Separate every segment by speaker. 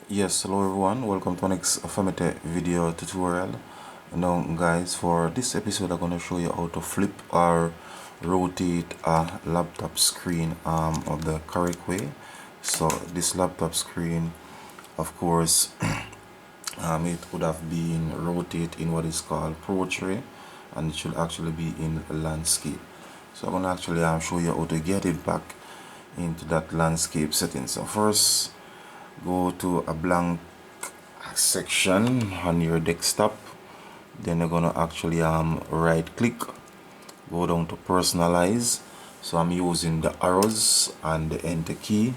Speaker 1: Yes, hello everyone, welcome to our next Affirmative video tutorial. Now guys, for this episode I'm going to show you how to flip or rotate a laptop screen of the correct way. So this laptop screen, of course, it would have been rotated in what is called portrait, and it should actually be in landscape. So I'm going to actually show you how to get it back into that landscape setting. So first, go to a blank section on your desktop, then you're gonna actually right click, go down to personalize. So I'm using the arrows and the enter key.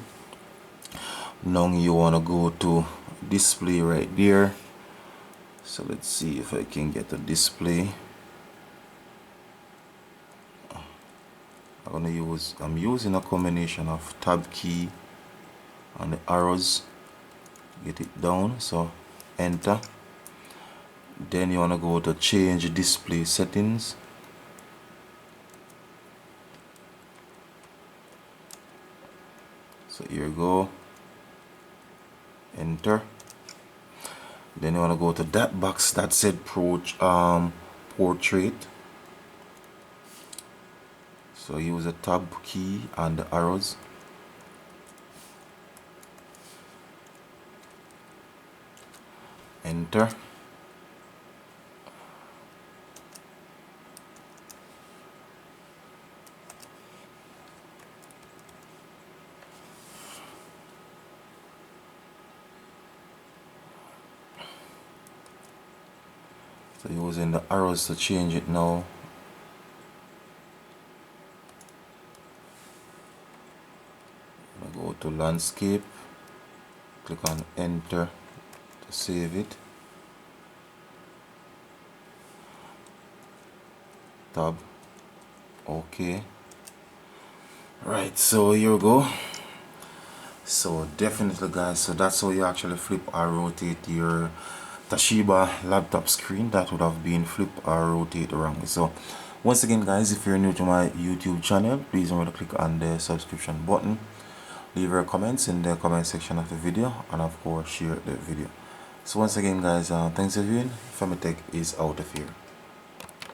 Speaker 1: Now you want to go to display right there. So let's see if I can get a display. I'm using a combination of tab key and the arrows, get it down. So enter, then you want to go to change display settings. So here you go, enter, then you want to go to that box that said portrait. So use the tab key and the arrows, enter, so using the arrows to change it now. Go to landscape, click on enter to save it, tab, okay. Right, so here we go. So definitely guys, so that's how you actually flip or rotate your Toshiba laptop screen that would have been flipped or rotate around. So once again guys, if you're new to my YouTube channel, please remember to click on the subscription button, leave your comments in the comment section of the video, and of course share the video. So once again guys, thanks for viewing. Affirmatech is out of here.